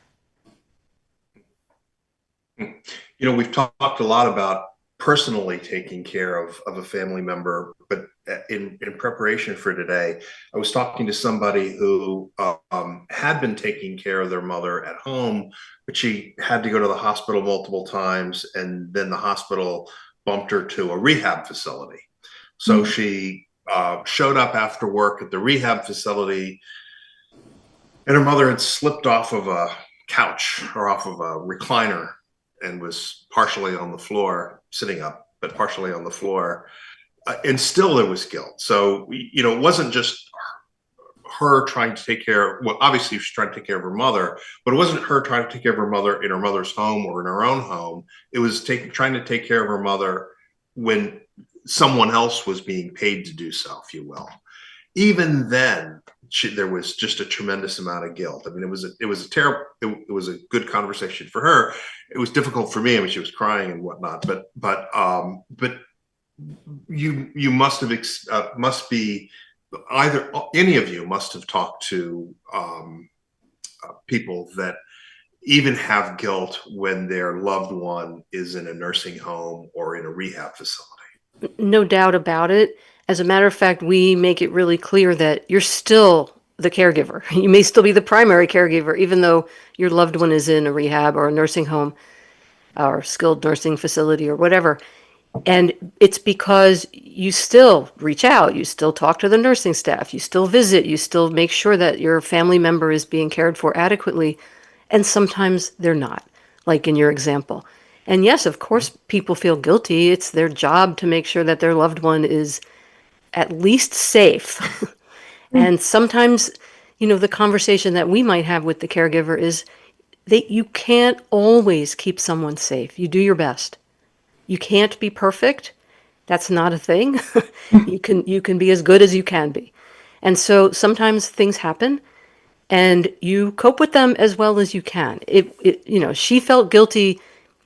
We've talked a lot about personally taking care of a family member, but in preparation for today, I was talking to somebody who had been taking care of their mother at home, but she had to go to the hospital multiple times, and then the hospital bumped her to a rehab facility. So she showed up after work at the rehab facility, and her mother had slipped off of a couch or off of a recliner and was partially on the floor, sitting up, but partially on the floor. And still there was guilt. So, it wasn't just her trying to take care, well, obviously she was trying to take care of her mother, but it wasn't her trying to take care of her mother in her mother's home or in her own home. It was trying to take care of her mother when someone else was being paid to do so, if you will. Even then, there was just a tremendous amount of guilt. I mean, it was a good conversation for her. It was difficult for me. I mean, she was crying and whatnot. But you must be either any of you must have talked to people that even have guilt when their loved one is in a nursing home or in a rehab facility. No doubt about it. As a matter of fact, we make it really clear that you're still the caregiver. You may still be the primary caregiver, even though your loved one is in a rehab or a nursing home or skilled nursing facility or whatever. And it's because you still reach out, you still talk to the nursing staff, you still visit, you still make sure that your family member is being cared for adequately. And sometimes they're not, like in your example. And yes, of course, people feel guilty. It's their job to make sure that their loved one is at least safe. And sometimes, the conversation that we might have with the caregiver is you can't always keep someone safe. You do your best. You can't be perfect. That's not a thing. You can be as good as you can be. And so sometimes things happen and you cope with them as well as you can. She felt guilty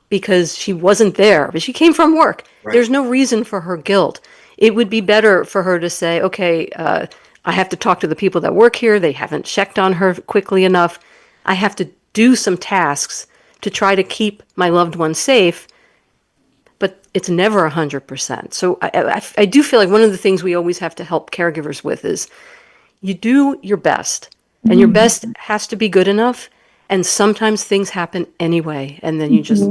because she wasn't there, but she came from work. Right. There's no reason for her guilt. It would be better for her to say, okay, I have to talk to the people that work here. They haven't checked on her quickly enough. I have to do some tasks to try to keep my loved one safe, but it's never 100%. So I do feel like one of the things we always have to help caregivers with is you do your best, and your best has to be good enough. And sometimes things happen anyway, and then you just,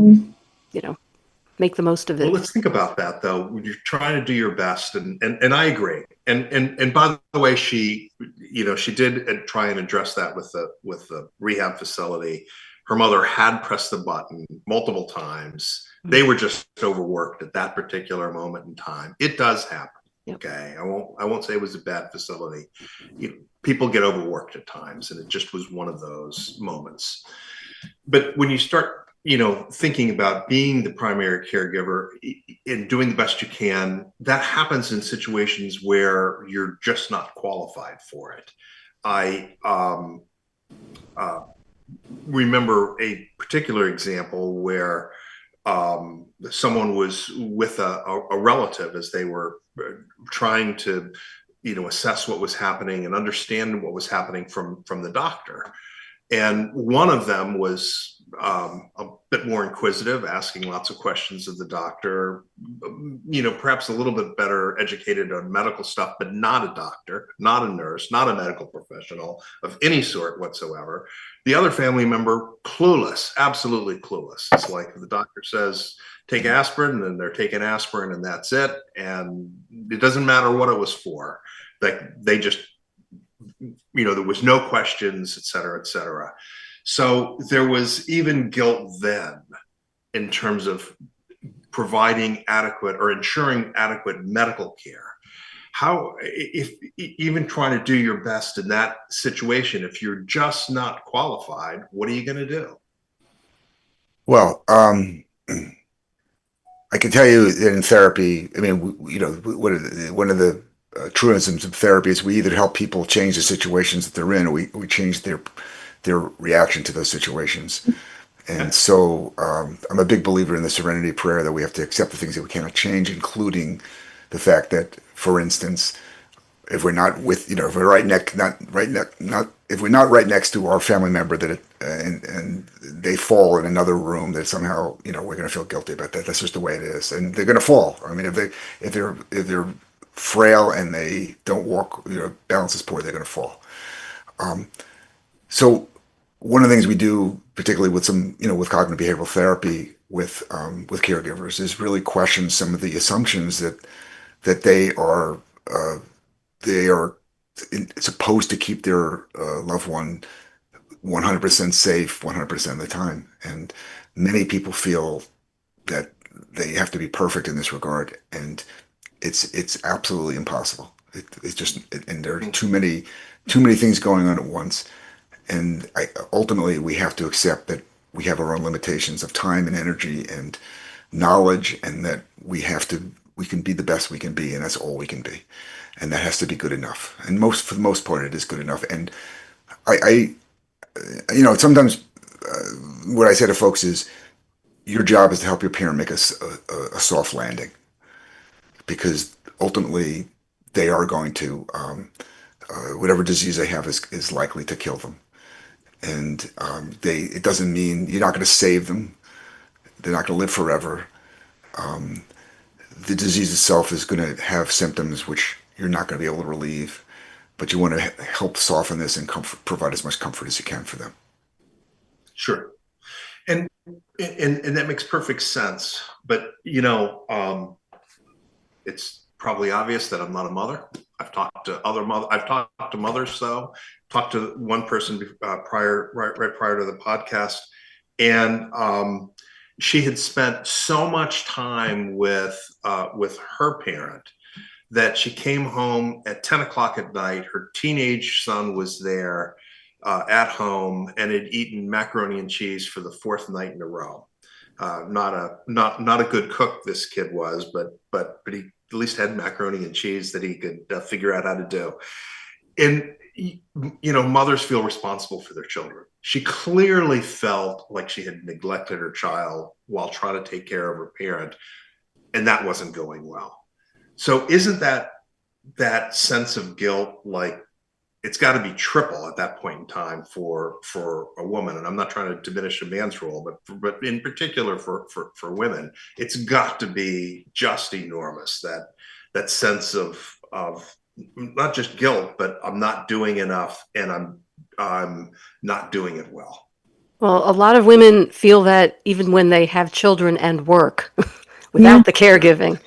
make the most of it. Well, let's think about that though. When you're trying to do your best, and I agree. And by the way, she did try and address that with the rehab facility. Her mother had pressed the button multiple times. They were just overworked at that particular moment in time. It does happen. Yep. Okay, I won't say it was a bad facility. People get overworked at times, and it just was one of those moments. But when you start thinking about being the primary caregiver and doing the best you can, that happens in situations where you're just not qualified for it. I remember a particular example where someone was with a relative as they were trying to assess what was happening and understand what was happening from the doctor. And one of them was a bit more inquisitive, asking lots of questions of the doctor, perhaps a little bit better educated on medical stuff, but not a doctor, not a nurse, not a medical professional of any sort whatsoever. The other family member, clueless, absolutely clueless. It's like the doctor says, take aspirin, and they're taking aspirin, and that's it. And it doesn't matter what it was for. Like they just, there was no questions, et cetera, et cetera. So there was even guilt then in terms of providing adequate or ensuring adequate medical care. How, if even trying to do your best in that situation, if you're just not qualified, what are you going to do? Well, I can tell you that in therapy, I mean, one of the truisms of therapy is we either help people change the situations that they're in, or we change their reaction to those situations. And so I'm a big believer in the serenity prayer that we have to accept the things that we cannot change, including the fact that, for instance, if we're not with, if we're if we're not right next to our family member and they fall in another room, that somehow, we're going to feel guilty about that. That's just the way it is. And they're going to fall. I mean, if they're frail and they don't walk, balance is poor, they're going to fall. So one of the things we do, particularly with with cognitive behavioral therapy with caregivers, is really question some of the assumptions that they are supposed to keep their loved one 100% safe 100% of the time. And many people feel that they have to be perfect in this regard, and it's absolutely impossible. It's just, and there are too many things going on at once. And ultimately, we have to accept that we have our own limitations of time and energy and knowledge, and that we can be the best we can be, and that's all we can be, and that has to be good enough. And for the most part, it is good enough. And sometimes what I say to folks is, your job is to help your parent make a soft landing, because ultimately they are going to whatever disease they have is likely to kill them. And it doesn't mean you're not going to save them. They're not going to live forever. The disease itself is going to have symptoms which you're not going to be able to relieve, but you want to help soften this and provide as much comfort as you can for them. Sure. And that makes perfect sense. But, it's probably obvious that I'm not a mother. I've talked to mothers, though. Talked to one person right prior to the podcast, and she had spent so much time with her parent that she came home at 10 o'clock at night. Her teenage son was there at home and had eaten macaroni and cheese for the fourth night in a row. Not a good cook, this kid was, but he at least had macaroni and cheese that he could figure out how to do. And mothers feel responsible for their children. She clearly felt like she had neglected her child while trying to take care of her parent, and that wasn't going well. So isn't that sense of guilt, like, it's got to be triple at that point in time for a woman? And I'm not trying to diminish a man's role, but in particular for women, it's got to be just enormous, that sense of not just guilt, but I'm not doing enough, and I'm not doing it well. Well, a lot of women feel that even when they have children and work without the caregiving.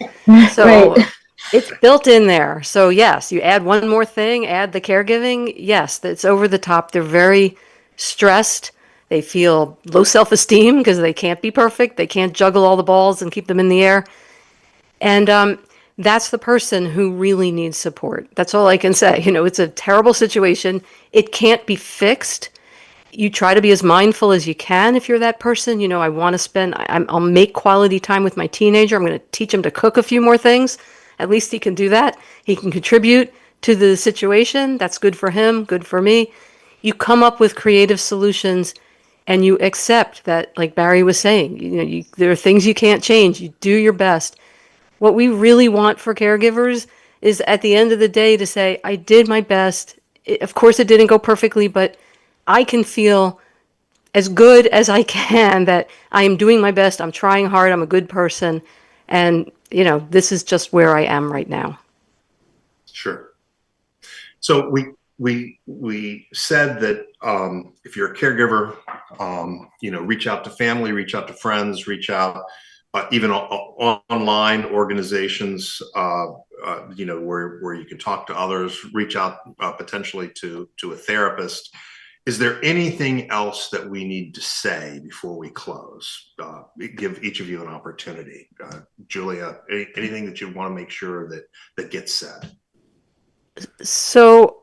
So Right. it's built in there. So yes, you add one more thing, add the caregiving. Yes, that's over the top. They're very stressed. They feel low self-esteem because they can't be perfect. They can't juggle all the balls and keep them in the air. And that's the person who really needs support. That's all I can say. It's a terrible situation. It can't be fixed. You try to be as mindful as you can if you're that person. I want to I'll make quality time with my teenager. I'm going to teach him to cook a few more things. At least he can do that. He can contribute to the situation. That's good for him, good for me. You come up with creative solutions and you accept that, like Barry was saying, there are things you can't change. You do your best. What we really want for caregivers is at the end of the day to say, I did my best. Of course, it didn't go perfectly, but I can feel as good as I can that I am doing my best. I'm trying hard. I'm a good person. And, this is just where I am right now. Sure. So we said that if you're a caregiver, reach out to family, reach out to friends, reach out even online organizations, where you can talk to others, reach out potentially to a therapist. Is there anything else that we need to say before we close? Give each of you an opportunity. Julia, anything that you want to make sure that gets said? So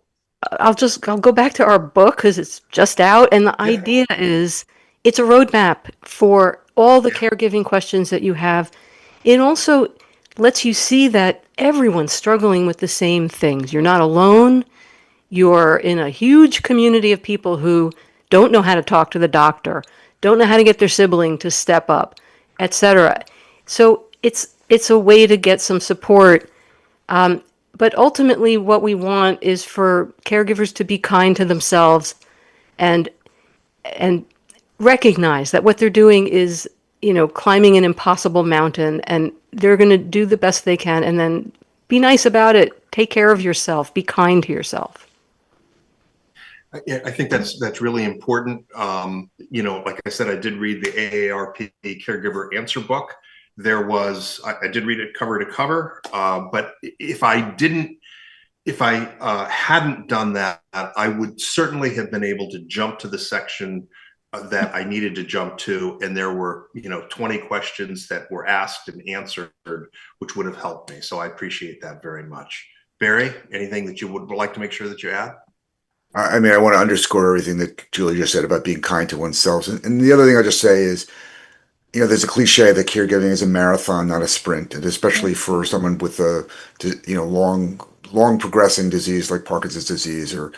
I'll go back to our book because it's just out. And the idea is it's a roadmap for all the caregiving questions that you have. It also lets you see that everyone's struggling with the same things. You're not alone. You're in a huge community of people who don't know how to talk to the doctor, don't know how to get their sibling to step up, etc. So it's a way to get some support. But ultimately, what we want is for caregivers to be kind to themselves and recognize that what they're doing is, climbing an impossible mountain, and they're going to do the best they can, and then be nice about it. Take care of yourself. Be kind to yourself. Yeah, I think that's really important. Like I said, I did read the AARP Caregiver Answer Book. I did read it cover to cover, but if I hadn't done that, I would certainly have been able to jump to the section that I needed to jump to, and there were 20 questions that were asked and answered, which would have helped me. So I appreciate that very much. Barry, anything that you would like to make sure that you add? I mean, I want to underscore everything that Julie just said about being kind to oneself. And the other thing I'll just say is, there's a cliche that caregiving is a marathon, not a sprint, and especially for someone with a, long progressing disease like Parkinson's disease or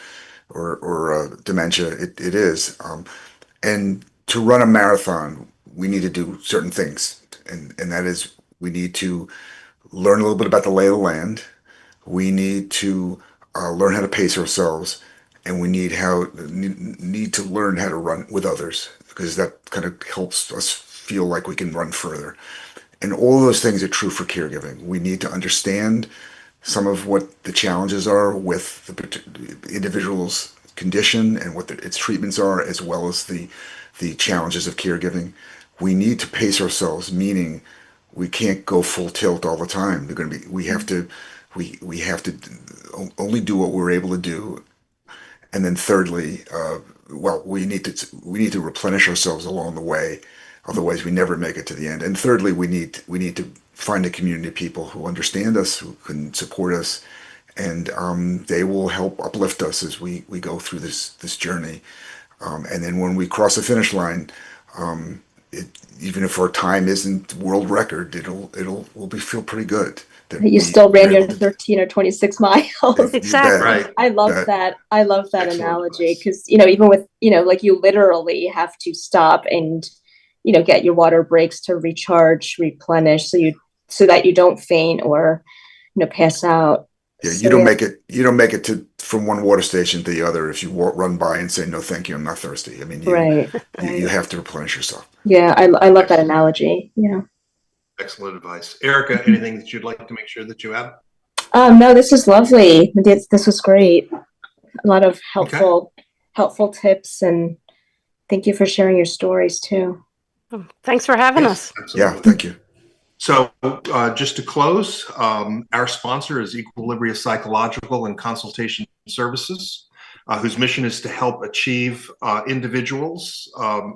dementia, it is. And to run a marathon, we need to do certain things, and that is we need to learn a little bit about the lay of the land. We need to learn how to pace ourselves, and we need to learn how to run with others, because that kind of helps us feel like we can run further. And all those things are true for caregiving. We need to understand some of what the challenges are with the individual's condition and what its treatments are, as well as the challenges of caregiving. We need to pace ourselves, meaning we can't go full tilt all the time. We have to only do what we're able to do. And then thirdly, we need to replenish ourselves along the way. Otherwise, we never make it to the end. And thirdly, we need to find a community of people who understand us, who can support us, and they will help uplift us as we go through this journey. And then when we cross the finish line, even if our time isn't world record, we'll feel pretty good. You still ran your 13 or 26 miles. Exactly. Right. I love that. I love that Excellent analogy, advice. because, even with, like you literally have to stop and, get your water breaks to recharge, replenish, so that you don't faint or, pass out. Yeah, So, you don't make it. You don't make it from one water station to the other if you run by and say no, thank you, I'm not thirsty. I mean, right. you have to replenish yourself. Yeah, I love that analogy. Yeah. Excellent advice. Erica, anything that you'd like to make sure that you add? No, this is lovely. This was great. A lot of helpful tips, and thank you for sharing your stories too. Thanks for having us. Absolutely. Yeah, thank you. So just to close, our sponsor is Equilibria Psychological and Consultation Services, whose mission is to help achieve individuals,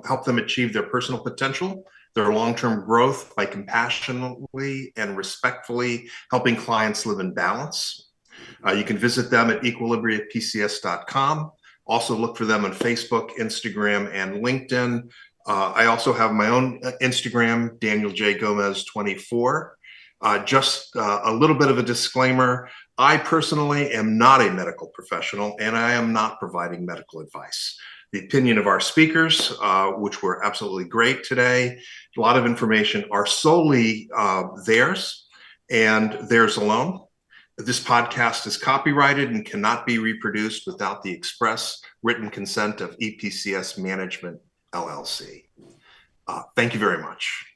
help them achieve their personal potential, their long-term growth by compassionately and respectfully helping clients live in balance. You can visit them at equilibriapcs.com. Also look for them on Facebook, Instagram, and LinkedIn. I also have my own Instagram, Daniel J. Gomez 24. Just a little bit of a disclaimer. I personally am not a medical professional, and I am not providing medical advice. The opinion of our speakers, which were absolutely great today, a lot of information, are solely theirs and theirs alone. This podcast is copyrighted and cannot be reproduced without the express written consent of EPCS Management, LLC. Thank you very much.